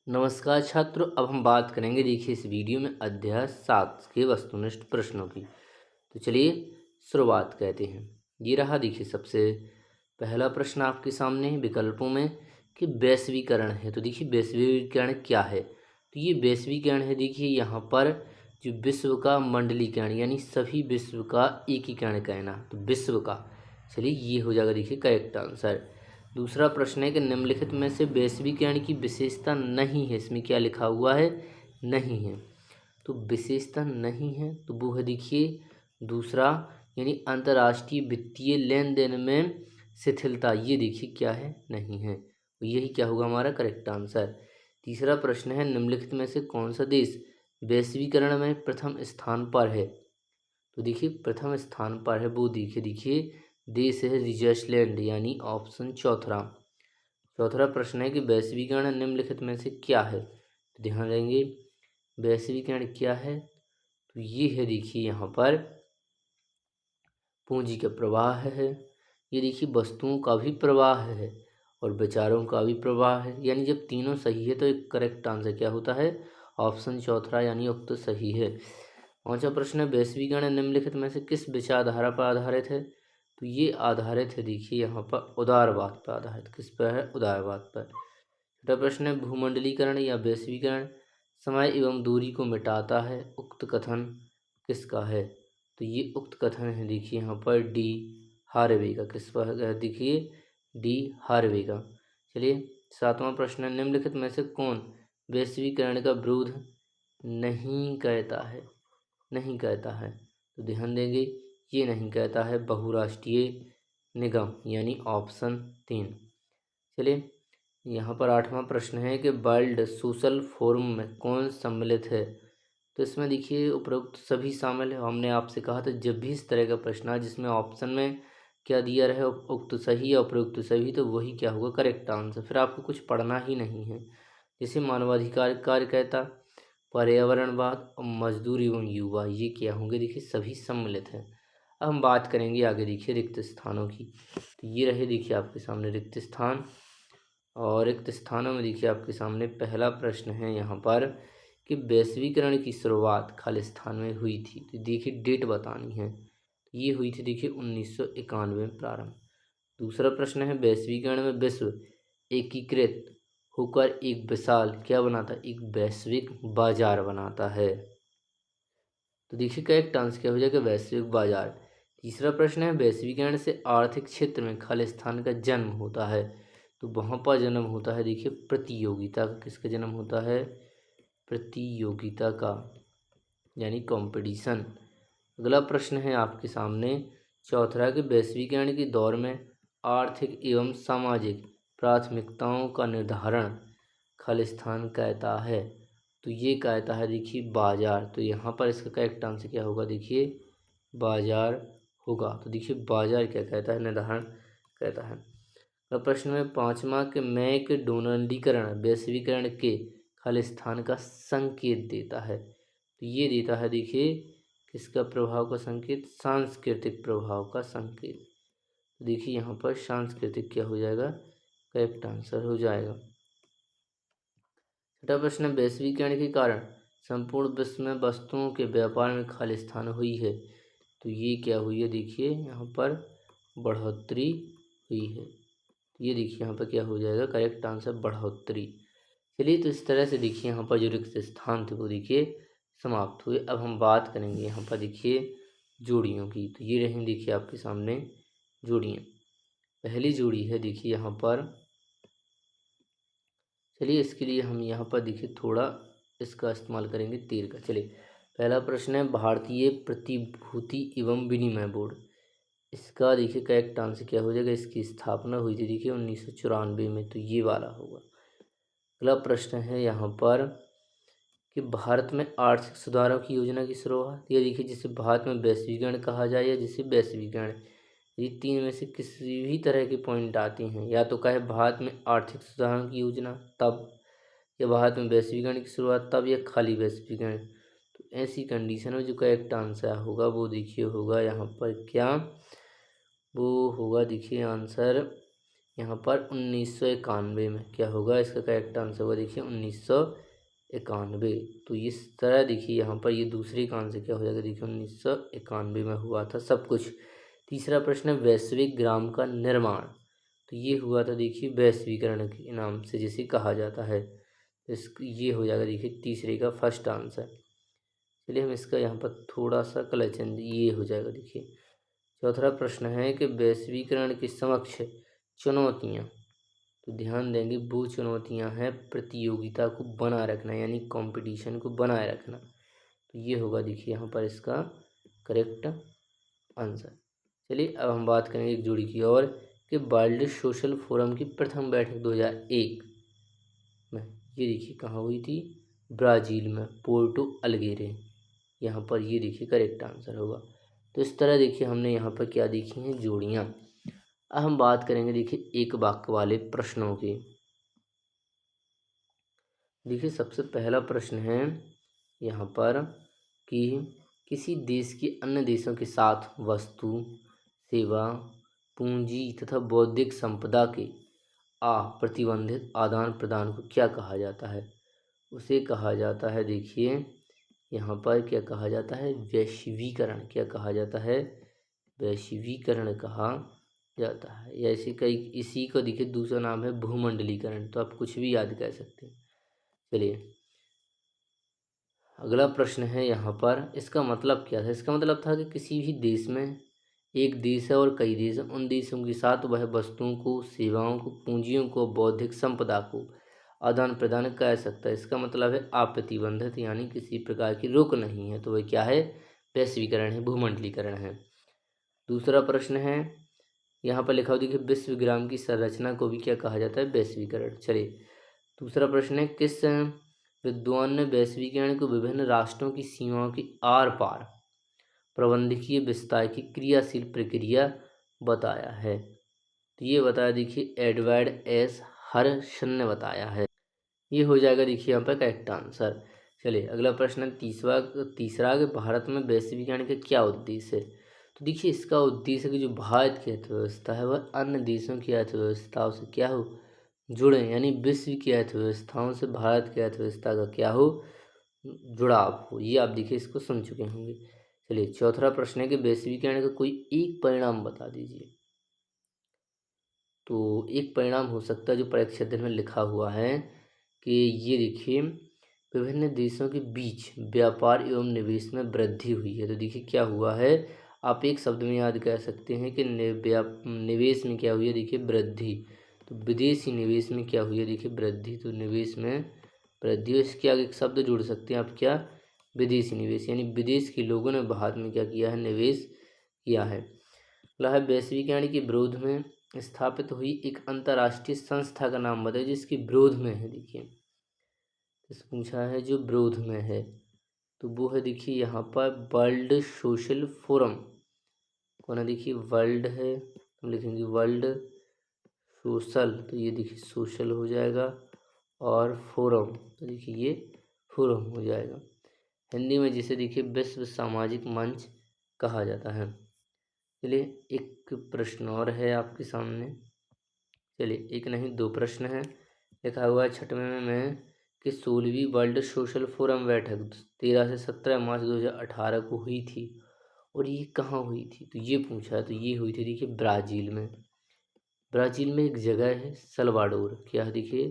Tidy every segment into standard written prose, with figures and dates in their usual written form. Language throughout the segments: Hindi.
नमस्कार छात्रों। अब हम बात करेंगे देखिए इस वीडियो में अध्याय 7 के वस्तुनिष्ठ प्रश्नों की। तो चलिए शुरुआत कहते हैं। ये रहा देखिए सबसे पहला प्रश्न आपके सामने है विकल्पों में कि वैश्वीकरण है। तो देखिए वैश्वीकरण क्या है। तो ये वैश्वीकरण है देखिए यहाँ पर जो विश्व का मंडलीकरण यानी सभी विश्व का एकीकरण कहना। तो विश्व का, चलिए ये हो जाएगा देखिए करेक्ट आंसर। दूसरा प्रश्न है कि निम्नलिखित में से वैश्वीकरण की विशेषता नहीं है। इसमें क्या लिखा हुआ है, नहीं है। तो विशेषता नहीं है तो वो है देखिए दूसरा, यानी अंतर्राष्ट्रीय वित्तीय लेन देन में शिथिलता। ये देखिए क्या है, नहीं है। तो यही क्या होगा हमारा करेक्ट आंसर। तीसरा प्रश्न है निम्नलिखित में से कौन सा देश वैश्वीकरण में प्रथम स्थान पर है। तो देखिए प्रथम स्थान पर है वो देखिए देश है स्विट्जरलैंड, यानी ऑप्शन चौथा। चौथा प्रश्न है कि वैश्वीकरण निम्नलिखित में से क्या है। तो ध्यान देंगे वैश्वीकरण क्या है। तो ये है देखिए यहाँ पर पूंजी का प्रवाह है। ये देखिए वस्तुओं का भी प्रवाह है और विचारों का भी प्रवाह है। यानी जब तीनों सही है तो एक करेक्ट आंसर क्या होता है, ऑप्शन चौथा यानी उक्त सही है। पांचवा प्रश्न है वैश्वीकरण निम्नलिखित में से किस विचारधारा पर आधारित है। तो ये आधारित है देखिए यहाँ पर उदारवाद पर आधारित। किस पर है, उदारवाद पर। छठा प्रश्न है भूमंडलीकरण या वैश्वीकरण समय एवं दूरी को मिटाता है। उक्त कथन किसका है। तो ये उक्त कथन है देखिए यहाँ पर डी हार्वे का। किस पर है देखिए, डी हार्वे का। चलिए सातवां प्रश्न है निम्नलिखित में से कौन वैश्वीकरण का विरोध नहीं कहता है। नहीं कहता है तो ध्यान देंगे ये नहीं कहता है बहुराष्ट्रीय निगम, यानी ऑप्शन 3। चलिए यहाँ पर आठवां प्रश्न है कि वर्ल्ड सोशल फोरम में कौन सम्मिलित है। तो इसमें देखिए उपरोक्त सभी शामिल है। हमने आपसे कहा था जब भी इस तरह का प्रश्न आए जिसमें ऑप्शन में क्या दिया रहे उक्त सही या उपरोक्त सही, तो वही क्या होगा करेक्ट आंसर। फिर आपको कुछ पढ़ना ही नहीं है। जैसे मानवाधिकार कार्यकर्ता, पर्यावरणवाद और मजदूर एवं युवा, ये क्या होंगे देखिए सभी सम्मिलित हैं। अब हम बात करेंगे आगे देखिए रिक्त स्थानों की। तो ये रहे देखिए आपके सामने रिक्त स्थान। और रिक्त स्थानों में देखिए आपके सामने पहला प्रश्न है यहाँ पर कि वैश्वीकरण की शुरुआत खालिस्तान में हुई थी। तो देखिए डेट बतानी है। तो ये हुई थी देखिए 1991 में प्रारंभ। दूसरा प्रश्न है वैश्वीकरण में विश्व एकीकृत होकर एक विशाल क्या बनाता है, एक वैश्विक बाजार बनाता है। तो देखिए करेक्ट आंसर क्या हो जाएगा, वैश्विक बाजार। तीसरा प्रश्न है वैश्वीकरण से आर्थिक क्षेत्र में खालिस्तान का जन्म होता है। तो वहाँ पर जन्म होता है देखिए प्रतियोगिता का। किसका जन्म होता है, प्रतियोगिता का, यानी कंपटीशन। अगला प्रश्न है आपके सामने चौथा के वैश्वीकरण के दौर में आर्थिक एवं सामाजिक प्राथमिकताओं का निर्धारण खालिस्तान कहता है। तो ये कहता है देखिए बाजार। तो यहाँ पर इसका करेक्ट आंसर क्या होगा देखिए, बाजार होगा। तो देखिए बाजार क्या कहता है, निर्धारण कहता है। अब प्रश्न में पांचवा के मैकडोनल्डीकरण वैश्वीकरण के खालिस्तान का संकेत देता है। तो ये देता है देखिए किसका प्रभाव का संकेत, सांस्कृतिक प्रभाव का संकेत। तो देखिए यहाँ पर सांस्कृतिक क्या हो जाएगा, करेक्ट आंसर हो जाएगा। छठा प्रश्न वैश्वीकरण के कारण संपूर्ण विश्व में वस्तुओं के व्यापार में खालिस्तान हुई है। तो ये क्या हुई है देखिए यहाँ पर बढ़ोतरी हुई है। तो ये देखिए यहाँ पर क्या हो जाएगा करेक्ट आंसर, बढ़ोतरी। चलिए तो इस तरह से देखिए यहाँ पर जो रिक्त स्थान थे वो देखिए समाप्त हुए। अब हम बात करेंगे यहाँ पर देखिए जोड़ियों की। तो ये रहेंगी देखिए आपके सामने जोड़ियाँ। पहली जोड़ी है देखिए यहाँ पर, चलिए इसके लिए हम यहाँ पर देखिए थोड़ा इसका इस्तेमाल करेंगे तीर का। चलिए पहला प्रश्न है भारतीय प्रतिभूति एवं विनिमय बोर्ड। इसका देखिए करेक्ट आंसर क्या हो जाएगा, इसकी स्थापना हुई थी देखिए 1994 में। तो ये वाला होगा। अगला प्रश्न है यहाँ पर कि भारत में आर्थिक सुधारों की योजना की शुरुआत। या देखिए जिसे भारत में वैश्वीकरण कहा जाए या जिसे वैश्वीकरण, ये तीन में से किसी भी तरह के पॉइंट आते हैं। या तो कहे भारत में आर्थिक सुधारों की योजना तब, या भारत में वैश्वीकरण की शुरुआत तब, या खाली वैश्वीकरण। तो ऐसी कंडीशन में जो करेक्ट आंसर होगा वो देखिए होगा यहाँ पर क्या, वो होगा देखिए आंसर यहाँ पर 1991 में। क्या होगा इसका करेक्ट आंसर होगा देखिए 1991। तो इस तरह देखिए यहाँ पर ये दूसरे का आंसर क्या हो जाएगा देखिए 1991 में हुआ था सब कुछ। तीसरा प्रश्न है वैश्विक ग्राम का निर्माण। तो ये हुआ था देखिए वैश्वीकरण के नाम से जिसे कहा जाता है। इस ये हो जाएगा देखिए तीसरे का फर्स्ट आंसर। चलिए हम इसका यहाँ पर थोड़ा सा कलर चेंज ये हो जाएगा देखिए। चौथा प्रश्न है कि वैश्वीकरण के समक्ष चुनौतियाँ। तो ध्यान देंगे वो चुनौतियाँ हैं प्रतियोगिता को बनाए रखना यानी कंपटीशन को बनाए रखना। तो ये होगा देखिए यहाँ पर इसका करेक्ट आंसर। चलिए अब हम बात करेंगे एक जोड़ी की और कि वर्ल्ड सोशल फोरम की प्रथम बैठक 2001 में ये देखिए कहाँ हुई थी, ब्राज़ील में पोर्टो अल्गेरे। यहाँ पर ये देखिए करेक्ट आंसर होगा। तो इस तरह देखिए हमने यहाँ पर क्या देखी हैं जोड़ियाँ। अब हम बात करेंगे देखिए एक वाक्य वाले प्रश्नों की। देखिए सबसे पहला प्रश्न है यहाँ पर कि किसी देश के अन्य देशों के साथ वस्तु, सेवा, पूंजी तथा बौद्धिक संपदा के अप्रतिबंधित आदान प्रदान को क्या कहा जाता है। उसे कहा जाता है देखिए यहाँ पर क्या कहा जाता है वैश्वीकरण। क्या कहा जाता है वैश्वीकरण कहा जाता है। या इसी का इसी को देखिए दूसरा नाम है भूमंडलीकरण। तो आप कुछ भी याद कर सकते हैं। चलिए अगला प्रश्न है यहाँ पर इसका मतलब क्या था। इसका मतलब था कि किसी भी देश में एक देश है और कई देश हैं, उन देशों के साथ वह वस्तुओं को, सेवाओं को, पूंजियों को, बौद्धिक संपदा को आदान प्रदान कर सकता है। इसका मतलब है अप्रतिबंधित यानी किसी प्रकार की रोक नहीं है। तो वह क्या है वैश्वीकरण है, भूमंडलीकरण है। दूसरा प्रश्न है यहाँ पर लिखा हुआ देखिए विश्वग्राम की संरचना को भी क्या कहा जाता है वैश्वीकरण। चलिए दूसरा प्रश्न है किस विद्वान ने वैश्वीकरण को विभिन्न राष्ट्रों की सीमाओं की आर पार प्रबंधकीय विस्तार की क्रियाशील प्रक्रिया बताया है। तो ये बताया देखिए एडवर्ड एस हर्शन ने बताया है। ये हो जाएगा देखिए यहाँ पर करेक्ट आंसर। चलिए अगला प्रश्न है तीसरा कि भारत में वैश्वीकरण का क्या उद्देश्य है। तो देखिए इसका उद्देश्य कि जो भारत की अर्थव्यवस्था है वह अन्य देशों की अर्थव्यवस्थाओं से क्या हो जुड़े यानी विश्व की अर्थव्यवस्थाओं से भारत की अर्थव्यवस्था का क्या हो जुड़ाव हो। ये आप देखिए इसको सुन चुके होंगे। चलिए चौथा प्रश्न है कि वैश्वीकरण का कोई एक परिणाम बता दीजिए। तो एक परिणाम हो सकता है जो परीक्षा दिन में लिखा हुआ है कि ये देखिए विभिन्न देशों के बीच व्यापार एवं निवेश में वृद्धि हुई है। तो देखिए क्या हुआ है आप एक शब्द में याद कर सकते हैं कि निवेश में क्या हुई है देखिए वृद्धि। तो विदेशी निवेश में क्या हुई है देखिए वृद्धि। तो निवेश में वृद्धि और इसके आगे एक शब्द जोड़ सकते हैं आप क्या विदेशी निवेश यानी विदेश के लोगों ने भारत में क्या किया है निवेश किया है। अगला वैश्वीकरण के विरोध में स्थापित हुई एक अंतर्राष्ट्रीय संस्था का नाम बताइए जिसके विरोध में है। देखिए इस पूछा है जो विरोध में है तो वो है देखिए यहाँ पर वर्ल्ड सोशल फोरम। कौन है देखिए वर्ल्ड है हम लिखेंगे वर्ल्ड सोशल। तो ये देखिए सोशल हो जाएगा और फोरम तो देखिए ये फोरम हो जाएगा। हिंदी में जिसे देखिए विश्व सामाजिक मंच कहा जाता है। चलिए एक प्रश्न और है आपके सामने। चलिए एक नहीं दो प्रश्न है। लिखा हुआ है छठवें में कि 16वीं वर्ल्ड सोशल फोरम बैठक 13 से 17 मार्च 2018 को हुई थी और ये कहाँ हुई थी। तो ये पूछा है तो ये हुई थी देखिए ब्राज़ील में। ब्राज़ील में एक जगह है सल्वाडोर। क्या है देखिए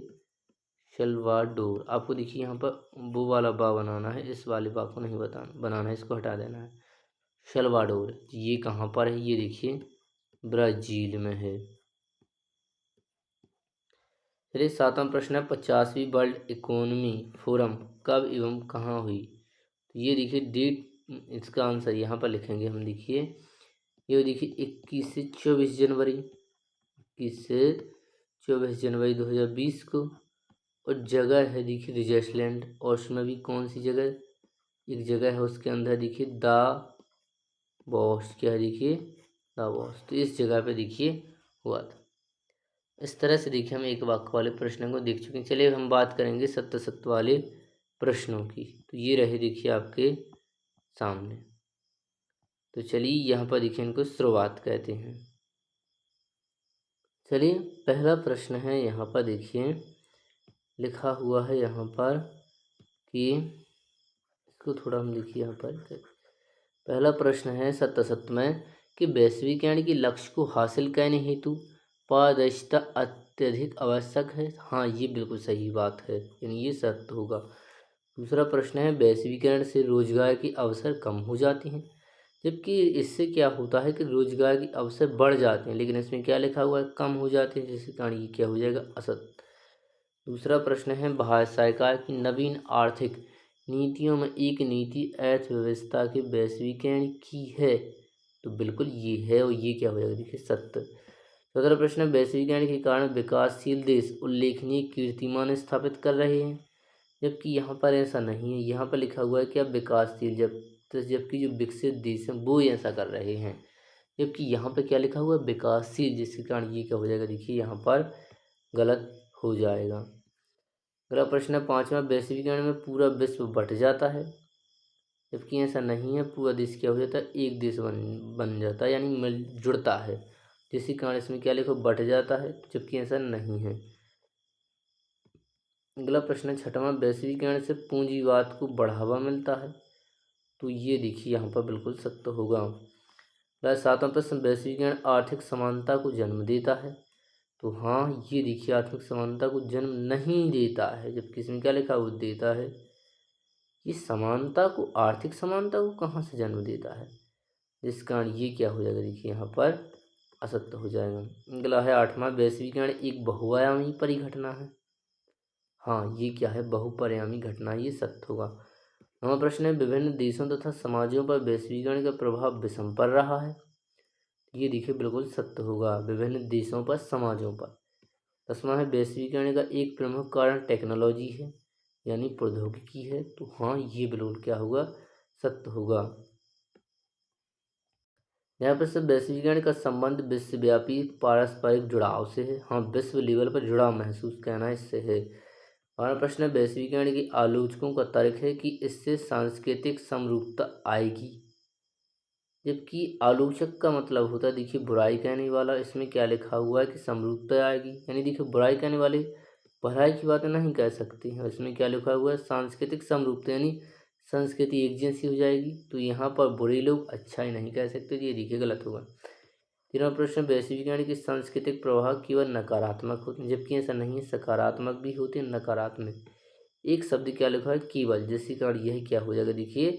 सल्वाडोर। आपको देखिए यहाँ पर वो वाला बा बनाना है इस वाले बा को नहीं बनाना है इसको हटा देना है। सल्वाडोर ये कहाँ पर है ये देखिए ब्राज़ील में है। चलिए सातवां प्रश्न है 50वीं वर्ल्ड इकोनॉमी फोरम कब एवं कहाँ हुई। तो ये देखिए डेट इसका आंसर यहाँ पर लिखेंगे हम। देखिए ये देखिए 21 से 24 जनवरी 21 से 24 जनवरी 2020 को। और जगह है देखिए रिजर्सलैंड और उसमें भी कौन सी जगह एक जगह है उसके अंदर देखिए दा बॉस। क्या है देखिए दा बॉस। तो इस जगह पे देखिए हुआ था। इस तरह से देखिए हम एक वाक्य वाले प्रश्नों को देख चुके हैं। चलिए हम बात करेंगे सत्य सत्य वाले प्रश्नों की। तो ये रहे देखिए आपके सामने। तो चलिए यहाँ पर देखिए इनको शुरुआत कहते हैं। चलिए पहला प्रश्न है, यहाँ पर देखिए लिखा हुआ है यहाँ पर कि इसको थोड़ा हम देखिए यहाँ पर। पहला प्रश्न है सत्य असत्य में कि वैश्वीकरण के लक्ष्य को हासिल करने हेतु पारदर्शिता अत्यधिक आवश्यक है। हाँ, ये बिल्कुल सही बात है, यानी ये सत्य होगा। दूसरा प्रश्न है वैश्वीकरण से रोजगार के अवसर कम हो जाते हैं, जबकि इससे क्या होता है कि रोजगार के अवसर बढ़ जाते हैं, लेकिन इसमें क्या लिखा हुआ है, कम हो जाते हैं, जिसके कारण ये क्या हो जाएगा, असत्य। दूसरा प्रश्न है भारत सरकार की नवीन आर्थिक नीतियों में एक नीति अर्थव्यवस्था के वैश्वीकरण की है। तो बिल्कुल ये है, और ये क्या हो जाएगा, देखिए सत्य। चौथा प्रश्न है वैश्वीकरण के कारण विकासशील देश उल्लेखनीय कीर्तिमान स्थापित कर रहे हैं, जबकि यहाँ पर ऐसा नहीं है। यहाँ पर लिखा हुआ है कि अब विकासशील, जबकि जो विकसित देश हैं वो ऐसा कर रहे हैं, जबकि यहाँ पे क्या लिखा हुआ है, विकासशील, जिसके कारण ये क्या हो जाएगा, देखिए यहाँ पर गलत हो जाएगा। अगला प्रश्न है पांचवा वैश्वीकरण में पूरा विश्व बट जाता है, जबकि ऐसा नहीं है। पूरा देश क्या हो जाता है, एक देश बन जाता है, यानी मिल जुड़ता है, जिसके कारण इसमें क्या लिखो, बट जाता है, जबकि ऐसा नहीं है। अगला प्रश्न है छठवां वैश्वीकरण से पूंजीवाद को बढ़ावा मिलता है। तो ये देखिए यहाँ पर बिल्कुल सत्य होगा। अगला सातवां प्रश्न वैश्वीकरण आर्थिक समानता को जन्म देता है। तो हाँ, ये देखिए आर्थिक समानता को जन्म नहीं देता है, जबकि इसमें क्या लिखा है, वो देता है। ये समानता को, आर्थिक समानता को कहाँ से जन्म देता है, जिस कारण ये क्या हो जाएगा, देखिए यहाँ पर असत्य हो जाएगा। अगला है आठवां वैश्वीकरण एक बहुआयामी परिघटना है। हाँ, ये क्या है, बहुपर्यामी घटना, ये सत्य होगा। नवा प्रश्न है विभिन्न देशों तथा समाजों पर वैश्वीकरण का प्रभाव विषम पड़ रहा है। ये देखिए बिल्कुल सत्य होगा, विभिन्न देशों पर, समाजों पर। दसवां है वैश्वीकरण का एक प्रमुख कारण टेक्नोलॉजी है, यानी प्रौद्योगिकी है। तो हाँ, ये बिल्कुल क्या होगा, सत्य होगा। यहाँ पर सब वैश्वीकरण का संबंध विश्वव्यापी पारस्परिक जुड़ाव से है। हाँ, विश्व लेवल पर जुड़ाव महसूस करना इससे है। हमारा प्रश्न है वैश्वीकरण के आलोचकों का तर्क है कि इससे सांस्कृतिक समरूपता आएगी, जबकि आलोचक का मतलब होता है, देखिए बुराई कहने वाला। इसमें क्या लिखा हुआ है कि समरूपता आएगी, यानी देखिए बुराई कहने वाले भलाई की बातें नहीं कह सकती हैं। इसमें क्या लिखा हुआ है, सांस्कृतिक समरूपता, यानी संस्कृति एक जैसी हो जाएगी। तो यहाँ पर बुरे लोग अच्छा ही नहीं कह सकते, ये देखिए गलत होगा। तीसरा प्रश्न वैश्वीकरण के सांस्कृतिक प्रभाव केवल नकारात्मक होते हैं, जबकि ऐसा नहीं है, सकारात्मक भी होते हैं, नकारात्मक। एक शब्द क्या लिखा है, केवल, जिसके कारण यह क्या हो जाएगा, देखिए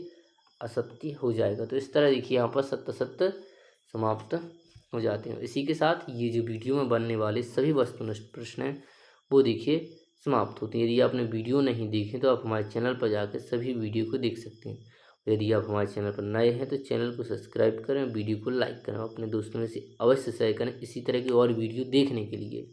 असत्य हो जाएगा। तो इस तरह देखिए यहाँ पर सत्य सत्य समाप्त हो जाते हैं। इसी के साथ ये जो वीडियो में बनने वाले सभी वस्तुनिष्ठ प्रश्न हैं वो देखिए समाप्त होते हैं। यदि आपने वीडियो नहीं देखे तो आप हमारे चैनल पर जाकर सभी वीडियो को देख सकते हैं। यदि आप हमारे चैनल पर नए हैं तो चैनल को सब्सक्राइब करें, वीडियो को लाइक करें, अपने दोस्तों में से अवश्य शेयर करें इसी तरह की और वीडियो देखने के लिए।